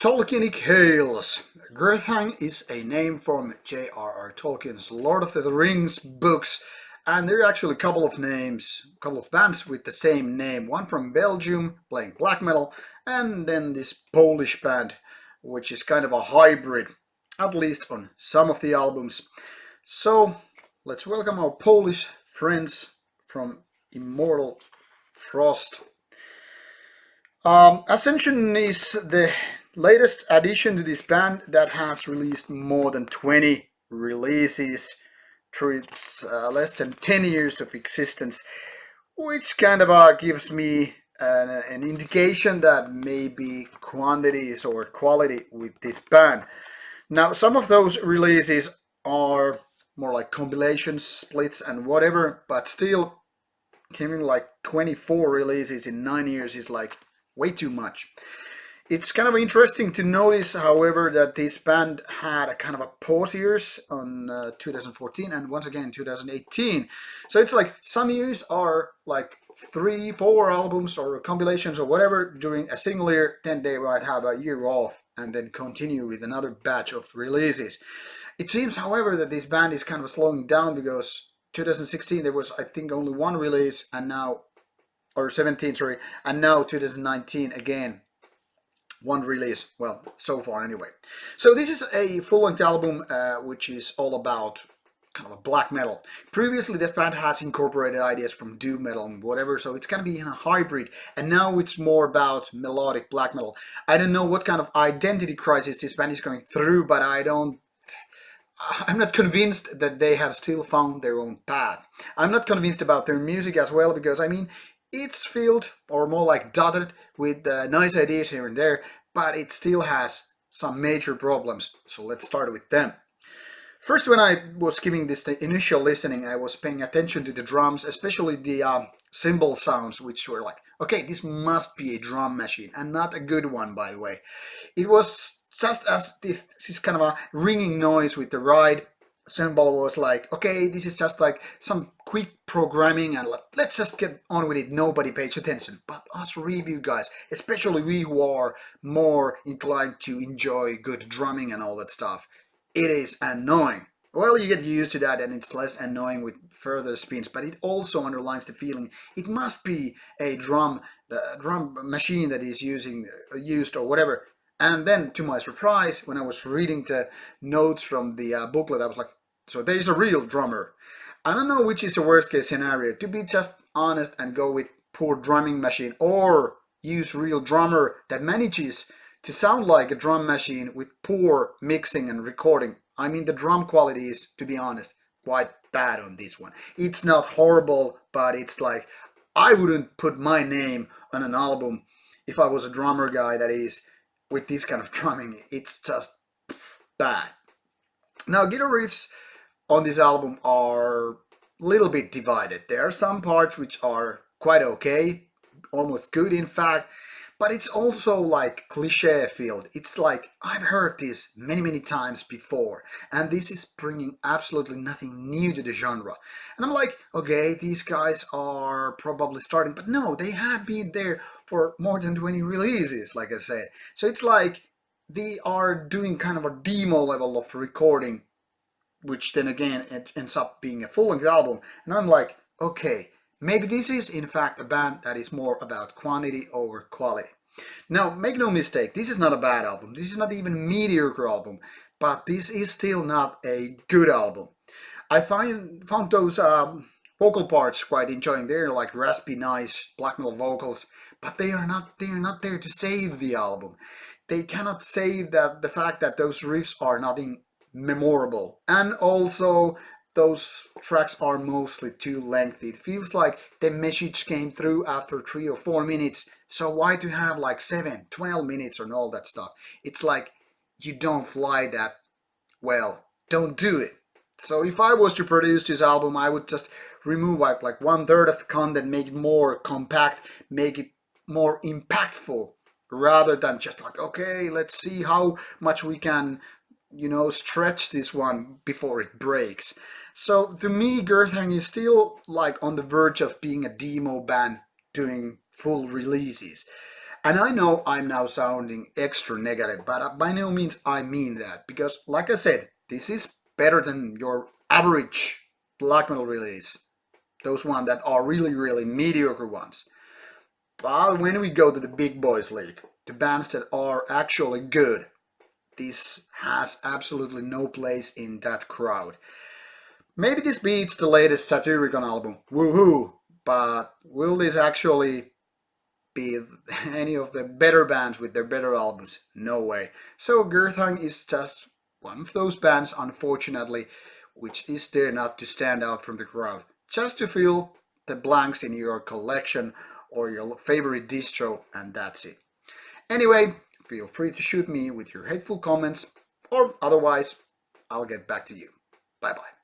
Tolkienic Hails. Gurthang is a name from J.R.R. Tolkien's Lord of the Rings books, and there are actually a couple of names, a couple of bands with the same name. One from Belgium playing black metal, and then this Polish band, which is kind of a hybrid, at least on some of the albums. So let's welcome our Polish friends from Immortal Frost. Ascension is the latest addition to this band that has released more than 20 releases through its less than 10 years of existence, which kind of gives me an indication that maybe quantities or quality with this band. Now, some of those releases are more like compilations, splits, and whatever, but still, having like 24 releases in 9 years is like way too much. It's kind of interesting to notice, however, that this band had a kind of a pause years on 2014 and once again 2018. So it's like some years are like 3, 4 albums or compilations or whatever during a single year, then they might have a year off and then continue with another batch of releases. It seems, however, that this band is kind of slowing down because 2016 there was, I think, only one release, and now, or 17, sorry, and now 2019 again, one release, well, so far anyway. So this is a full-length album which is all about kind of a black metal. Previously this band has incorporated ideas from doom metal and whatever, so it's gonna be in a hybrid, and now it's more about melodic black metal. I don't know what kind of identity crisis this band is going through, but I'm not convinced that they have still found their own path. I'm not convinced about their music as well, because I mean, it's filled, or more like dotted, with nice ideas here and there, but it still has some major problems. So let's start with them. First, when I was giving this the initial listening, I was paying attention to the drums, especially the cymbal sounds, which were like, okay, this must be a drum machine, and not a good one, by the way. It was just as this kind of a ringing noise with the ride cymbal was like, okay, this is just like some quick programming and let's just get on with it, nobody pays attention. But us review guys, especially we who are more inclined to enjoy good drumming and all that stuff, it is annoying. Well, you get used to that and it's less annoying with further spins, but it also underlines the feeling it must be a drum machine that is used or whatever. And then, to my surprise, when I was reading the notes from the booklet, I was like, so there's a real drummer. I don't know which is the worst case scenario, to be just honest and go with poor drumming machine, or use real drummer that manages to sound like a drum machine with poor mixing and recording. I mean, the drum quality is, to be honest, quite bad on this one. It's not horrible, but it's like, I wouldn't put my name on an album if I was a drummer guy, that is, with this kind of drumming. It's just bad. Now, guitar riffs on this album are a little bit divided. There are some parts which are quite okay, almost good in fact, but it's also like cliche filled. It's like, I've heard this many times before, and this is bringing absolutely nothing new to the genre. And I'm like, okay, these guys are probably starting, but no, they have been there for more than 20 releases, like I said. So it's like they are doing kind of a demo level of recording, which then again it ends up being a full-length album. And I'm like, okay, maybe this is in fact a band that is more about quantity over quality. Now, make no mistake, this is not a bad album. This is not even a mediocre album, but this is still not a good album. I found those vocal parts quite enjoying. They're like raspy, nice black metal vocals, but they are not there to save the album. They cannot save the fact that those riffs are nothing memorable, and also those tracks are mostly too lengthy. It feels like the message came through after 3 or 4 minutes, so why to have like 7, 12 minutes and all that stuff? It's like, you don't fly that well, don't do it. So if I was to produce this album, I would just remove like 1/3 of the content, make it more compact, make it more impactful, rather than just like, okay, let's see how much we can stretch this one before it breaks. So to me, Gurthang is still like on the verge of being a demo band doing full releases. And I know I'm now sounding extra negative, but by no means I mean that. Because, like I said, this is better than your average black metal release. Those ones that are really, really mediocre ones. But when we go to the big boys league, the bands that are actually good, this has absolutely no place in that crowd. Maybe this beats the latest Satyricon album, woohoo! But will this actually be any of the better bands with their better albums? No way. So Gurthang is just one of those bands, unfortunately, which is there not to stand out from the crowd, just to fill the blanks in your collection or your favorite distro, and that's it. Anyway, feel free to shoot me with your hateful comments, or otherwise, I'll get back to you. Bye bye.